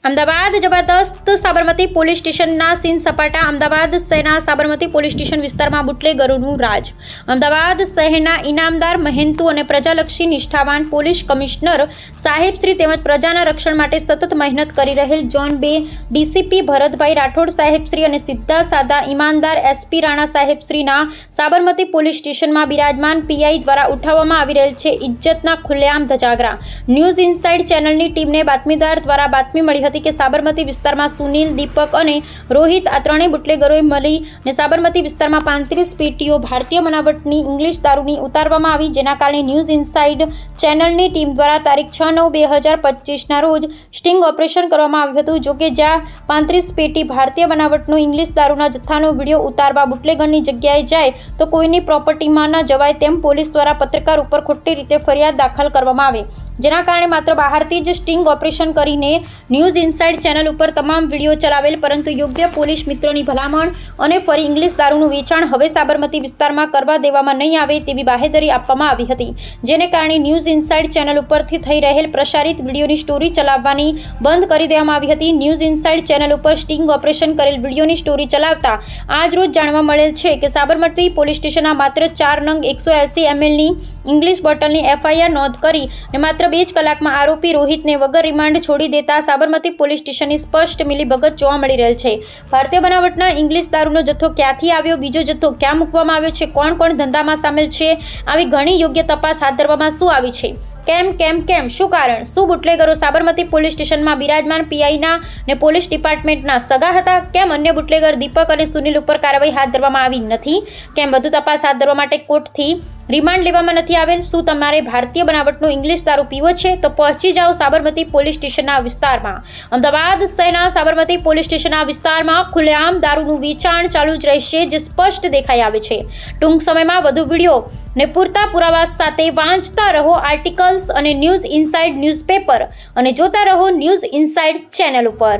અમદાવાદ જબરદસ્ત સાબરમતી પોલીસ સ્ટેશનના સીન સપાટા અમદાવાદ શહેરના સાબરમતી પોલીસ સ્ટેશન વિસ્તારમાં બુટલેગરોનું રાજ. અમદાવાદ શહેરના ઇનામદાર મહેનતુ અને પ્રજાલક્ષી નિષ્ઠાવાન પોલીસ કમિશનર સાહેબશ્રી તેમજ પ્રજાના રક્ષણ માટે સતત મહેનત કરી રહેલ ઝોન 2 ડીસીપી ભરતભાઈ રાઠોડ સાહેબશ્રી અને સીધા સાદા ઈમાનદાર એસપી રાણા સાહેબશ્રીના સાબરમતી પોલીસ સ્ટેશનમાં બિરાજમાન પીઆઈ દ્વારા ઉઠાવવામાં આવી રહેલ છે ઇજ્જતના ખુલ્લેઆમ ધજાગરા. ન્યૂઝ ઇનસાઇડ ચેનલની ટીમને બાતમીદાર દ્વારા બાતમી મળી હતી કે સાબરમતી વિસ્તારમાં સુનિલ, દીપક અને રોહિત આ ત્રણેય બુટલેગરોએ મળીને સાબરમતી વિસ્તારમાં 35 પેટીઓ ભારતીય બનાવટની ઇંગ્લિશ દારૂની ઉતારવામાં આવી, જેના કારણે ન્યૂઝ ઇનસાઇડ ચેનલની ટીમ દ્વારા તારીખ 6/9/2025ના રોજ સ્ટિંગ ઓપરેશન કરવામાં આવ્યું હતું. જોકે જ્યાં 35 પેટી ભારતીય બનાવટનો ઇંગ્લિશ દારૂના જથ્થાનો વિડીયો ઉતારવા બુટલેગરની જગ્યાએ જાય તો કોઈની પ્રોપર્ટીમાં ન જવાય તેમ પોલીસ દ્વારા પત્રકાર ઉપર ખોટી રીતે ફરિયાદ દાખલ કરવામાં આવે, જેના કારણે માત્ર બહારથી જ સ્ટિંગ ઓપરેશન કરીને ન્યૂઝ ઇનસાઇડ ચેનલ ઉપર તમામ વિડીયો ચલાવેલ, પરંતુ યોગ્ય પોલીસ મિત્રોની ભલામણ અને ફરી ઇંગ્લિશ દારૂનું વેચાણ હવે સાબરમતી વિસ્તારમાં કરવા દેવામાં નહીં આવે તેવી બાહેધરી આપવામાં આવી હતી, જેને કારણે ન્યૂઝ ઇનસાઇડ ચેનલ ઉપરથી થઈ રહેલ પ્રસારિત વિડીયોની સ્ટોરી ચલાવવાની બંધ કરી દેવામાં આવી હતી. ન્યૂઝ ઇનસાઇડ ચેનલ ઉપર સ્ટિંગ ઓપરેશન કરેલ વિડીયોની સ્ટોરી ચલાવતા આજ રોજ જાણવા મળેલ છે કે સાબરમતી પોલીસ સ્ટેશનના માત્ર 4 નંગ 180 mlની ઇંગ્લિશ બોટલની FIR નોંધ કરી અને માત્ર 2 જ કલાકમાં આરોપી રોહિતને વગર રિમાન્ડ છોડી દેતા સાબરમતી પોલીસ સ્ટેશનની સ્પષ્ટ મિલીભગત જોવા મળી રહેલ છે. ભારતીય બનાવટના ઇંગ્લિશ દારૂનો જથ્થો ક્યાંથી આવ્યો, બીજો જથ્થો ક્યાં મૂકવામાં આવ્યો છે, કોણ કોણ ધંધામાં સામેલ છે, આવી ઘણી યોગ્ય તપાસ હાથ ધરવામાં શું આવી છે, કેમ શું કારણ, શું બુટલેગરો સાબરમતી પોલીસ સ્ટેશનમાં બિરાજમાન પીઆઈના ને પોલીસ ડિપાર્ટમેન્ટના સગા હતા, કેમ અન્ય બુટલેગર દીપક અને સુનિલ ઉપર કાર્યવાહી હાથ ધરવામાં આવી નથી, કેમ વધુ તપાસ હાથ ધરવા માટે કોર્ટથી રિમાન્ડ લેવામાં નથી આવેલ, શું તમારે ભારતીય બનાવટનો ઇંગ્લિશ દારૂ પીવો છે તો પહોંચી જાઓ સાબરમતી પોલીસ સ્ટેશનના વિસ્તારમાં. અમદાવાદ શહેરના સાબરમતી પોલીસ સ્ટેશનના વિસ્તારમાં ખુલ્લેઆમ દારૂનું વેચાણ ચાલુ જ રહેશે, જે સ્પષ્ટ દેખાઈ આવે છે. ટૂંક સમયમાં વધુ વિડીયો ને પૂરતા પુરાવા સાથે વાંચતા રહો આર્ટિકલ્સ અને ન્યૂઝ ઇનસાઇડ ન્યૂઝપેપર અને જોતા રહો ન્યૂઝ ઇનસાઇડ ચેનલ ઉપર.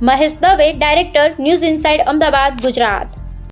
Mahesh Dave, director, news inside, Ahmedabad, Gujarat.